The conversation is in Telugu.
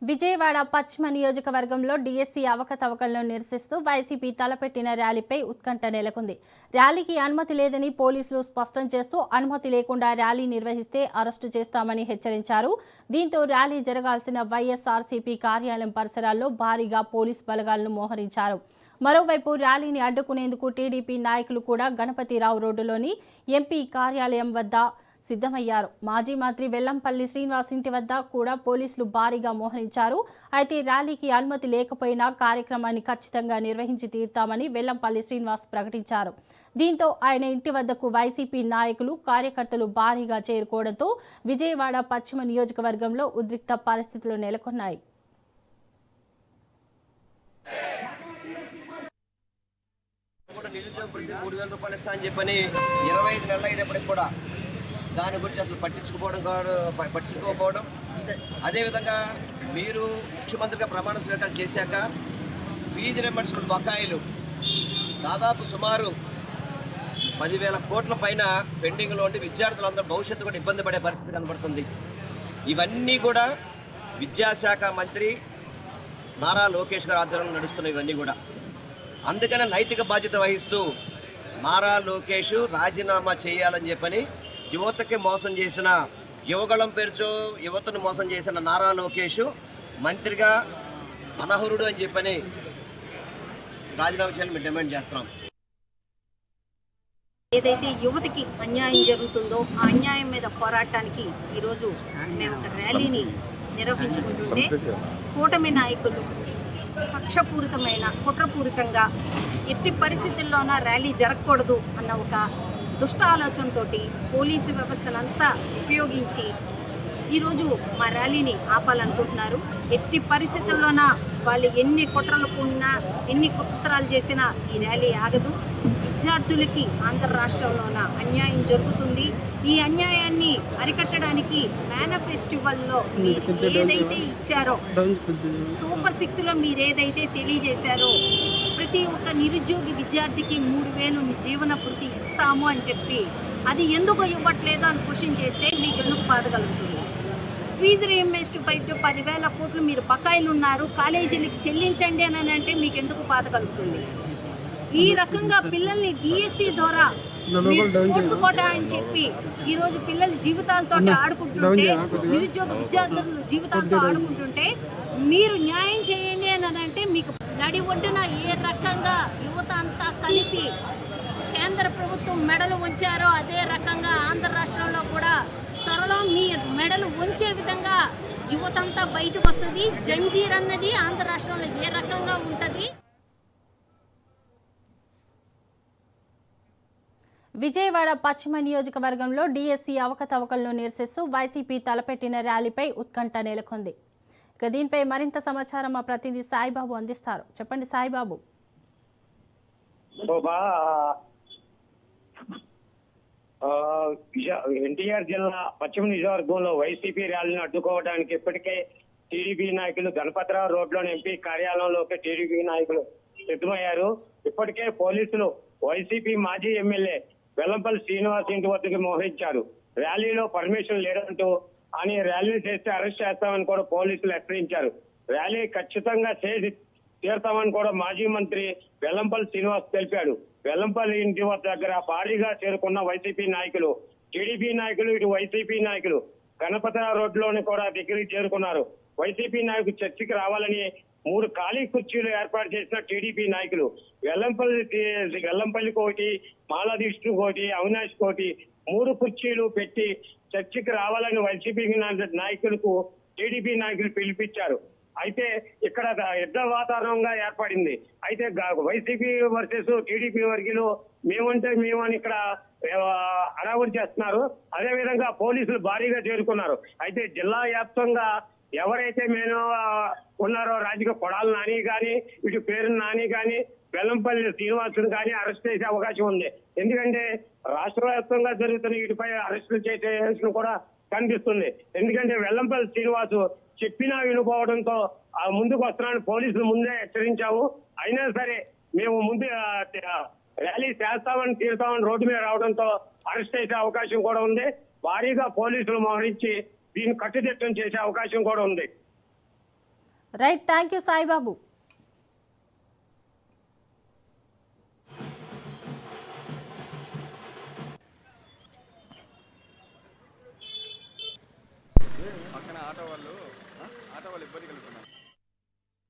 విజయవాడ పశ్చిమ నియోజకవర్గంలో డీఎస్సీ అవకతవకలను నిరసిస్తూ వైసీపీ తలపెట్టిన ర్యాలీపై ఉత్కంఠ నెలకొంది. ర్యాలీకి అనుమతి లేదని పోలీసులు స్పష్టం చేస్తూ అనుమతి లేకుండా ర్యాలీ నిర్వహిస్తే అరెస్టు చేస్తామని హెచ్చరించారు. దీంతో ర్యాలీ జరగాల్సిన వైఎస్ఆర్సీపీ కార్యాలయం పరిసరాల్లో భారీగా పోలీసు బలగాలను మోహరించారు. మరోవైపు ర్యాలీని అడ్డుకునేందుకు టీడీపీ నాయకులు కూడా గణపతిరావు రోడ్డులోని ఎంపీ కార్యాలయం వద్ద సిద్ధమయ్యారు. మాజీ మంత్రి వెల్లంపల్లి శ్రీనివాస్ ఇంటి వద్ద కూడా పోలీసులు భారీగా మోహరించారు. అయితే ర్యాలీకి అనుమతి లేకపోయినా కార్యక్రమాన్ని ఖచ్చితంగా నిర్వహించి తీరుతామని వెల్లంపల్లి శ్రీనివాస్ ప్రకటించారు. దీంతో ఆయన ఇంటి వద్దకు వైసీపీ నాయకులు, కార్యకర్తలు భారీగా చేరుకోవడంతో విజయవాడ పశ్చిమ నియోజకవర్గంలో ఉద్రిక్త పరిస్థితులు నెలకొన్నాయి. నిరుద్యోగ వృత్తి 3,000 రూపాయలు ఇస్తా అని చెప్పని 25 నెలలు అయినప్పటికి కూడా దాని గురించి అసలు పట్టించుకోకపోవడం. అదేవిధంగా మీరు ముఖ్యమంత్రిగా ప్రమాణ స్వీకారం చేశాక ఫీజు రియంబర్స్మెంట్ బకాయిలు దాదాపు సుమారు 10,000 కోట్ల పైన పెండింగ్లో ఉండి విద్యార్థులందరూ భవిష్యత్తు కూడా ఇబ్బంది పడే పరిస్థితి కనబడుతుంది. ఇవన్నీ కూడా విద్యాశాఖ మంత్రి నారా లోకేష్ గారి ఆధ్వర్యంలో నడుస్తున్నాయి. ఇవన్నీ కూడా అందుకనే నైతిక బాధ్యత వహిస్తూ నారా లోకేష్ రాజీనామా చేయాలని చెప్పని యువతకి మోసం చేసిన, యువగళం పేరుతో యువతను మోసం చేసిన నారా లోకేష్ మంత్రిగా అనర్హుడు అని చెప్పని రాజీనామా చేయాలని మేము డిమాండ్ చేస్తున్నాం. ఏదైతే యువతకి అన్యాయం జరుగుతుందో ఆ అన్యాయం మీద పోరాటానికి ఈరోజు మేము ఒక ర్యాలీని నిర్వహించుకుంటుంటే కూటమి నాయకులు పక్షపూరితమైన కుట్రపూరితంగా ఎట్టి పరిస్థితుల్లోన ర్యాలీ జరగకూడదు అన్న ఒక దుష్ట ఆలోచనతో పోలీసు వ్యవస్థనంతా ఉపయోగించి ఈరోజు మా ర్యాలీని ఆపాలనుకుంటున్నారు. ఎట్టి పరిస్థితుల్లోన వాళ్ళు ఎన్ని కుట్రలు ఉన్నా, ఎన్ని కుట్రలు చేసినా ఈ ర్యాలీ ఆగదు. విద్యార్థులకి ఆంధ్ర రాష్ట్రంలోన అన్యాయం జరుగుతుంది. ఈ అన్యాయాన్ని అరికట్టడానికి మేనిఫెస్టోలో మీరు ఏదైతే ఇచ్చారో, సూపర్ 6లో మీరు ఏదైతే తెలియజేశారో, ప్రతి ఒక్క నిరుద్యోగి విద్యార్థికి 3,000 జీవన భృతి ఇస్తాము అని చెప్పి అది ఎందుకు ఇవ్వట్లేదు అని క్వశ్చన్ చేస్తే మీకు ఎందుకు బాధ కలుగుతుంది? ఫీజు రీయింబర్స్మెంట్ 10,000 కోట్లు మీరు బకాయిలు ఉన్నారు, కాలేజీలకి చెల్లించండి అని అంటే మీకు ఎందుకు బాధ కలుగుతుంది? ఈ రకంగా పిల్లల్ని డిఎస్సి ద్వారా స్పోర్ట్స్ కోటా అని చెప్పి ఈరోజు పిల్లల జీవితాలతో ఆడుకుంటుంటే, నిరుద్యోగ విద్యార్థుల జీవితాలతో ఆడుకుంటుంటే మీరు న్యాయం చేయండి అని అంటే మీకు నడి ఒడ్డున ఏ రకంగా యువత అంతా కలిసి కేంద్ర ప్రభుత్వం మెడలు ఉంచారో అదే రకంగా ఆంధ్ర రాష్ట్రంలో కూడా త్వరలో మీ మెడలు ఉంచే విధంగా యువతంతా బయటకు వస్తుంది. జంజీర్ అన్నది ఆంధ్ర రాష్ట్రంలో ఏ రకంగా ఉంటుంది? విజయవాడ పశ్చిమ నియోజకవర్గంలో డీఎస్సీ అవకతవకలను నిరసిస్తూ వైసీపీ తలపెట్టిన ర్యాలీపై ఉత్కంఠ నెలకొంది. ఇక దీనిపై మరింత సమాచారం మా ప్రతినిధి సాయిబాబు అందిస్తారు. చెప్పండి సాయిబాబు. ఎన్టీఆర్ జిల్లా పశ్చిమ నియోజకవర్గంలో వైసీపీ ర్యాలీని అడ్డుకోవడానికి ఇప్పటికే టీడీపీ నాయకులు గణపతిరావు రోడ్లోని ఎంపీ కార్యాలయంలోకి టీడీపీ నాయకులు సిద్ధమయ్యారు. ఇప్పటికే పోలీసులు వైసీపీ మాజీ ఎమ్మెల్యే వెల్లంపల్లి శ్రీనివాస్ ఇంటి వద్దకు మోహరించారు. ర్యాలీలో పర్మిషన్ లేదంటూ అని ర్యాలీని చేస్తే అరెస్ట్ చేస్తామని కూడా పోలీసులు హెచ్చరించారు. ర్యాలీ ఖచ్చితంగా చేసి తీరుతామని కూడా మాజీ మంత్రి వెల్లంపల్లి శ్రీనివాస్ తెలిపాడు. వెల్లంపల్లి ఇంటి వద్ద దగ్గర భారీగా చేరుకున్న వైసీపీ నాయకులు, టీడీపీ నాయకులు, ఇటు వైసీపీ నాయకులు గణపతిరావు రోడ్లోని కూడా దగ్గరికి చేరుకున్నారు. వైసీపీ నాయకులు చర్చకి రావాలని 3 ఖాళీ కుర్చీలు ఏర్పాటు చేసిన టీడీపీ నాయకులు వెల్లంపల్లికి ఒకటి, మాలాదీష్కి ఒకటి, అవినాష్ ఒకటి 3 కుర్చీలు పెట్టి చర్చకి రావాలని వైసీపీ నాయకులకు టీడీపీ నాయకులు పిలిపించారు. అయితే ఇక్కడ యుద్ధ వాతావరణంగా ఏర్పడింది. అయితే వైసీపీ వర్సెస్ టీడీపీ వర్గీయులు మేమంటే మేమని ఇక్కడ అడావుడి చేస్తున్నారు. అదేవిధంగా పోలీసులు భారీగా చేరుకున్నారు. అయితే జిల్లా వ్యాప్తంగా ఎవరైతే మేము ఉన్నారో రాజకీయ కొడాలి నాని కానీ, ఇటు పేరు నాని కానీ, వెల్లంపల్లి శ్రీనివాసుని కానీ అరెస్ట్ చేసే అవకాశం ఉంది. ఎందుకంటే రాష్ట్ర వ్యాప్తంగా జరుగుతున్న వీటిపై అరెస్టులు చేసే కూడా కనిపిస్తుంది. ఎందుకంటే వెల్లంపల్లి శ్రీనివాసు చెప్పినా వినుకోవడంతో ముందుకు వస్తున్నాను పోలీసులు ముందే హెచ్చరించాము. అయినా సరే మేము ముందు ర్యాలీ చేస్తామని తీరుతామని రోడ్డు మీద రావడంతో అరెస్ట్ చేసే అవకాశం కూడా ఉంది. భారీగా పోలీసులు మోహరించి దీన్ని కట్టుదిట్టం చేసే అవకాశం కూడా ఉంది. Right, thank you Saibaba.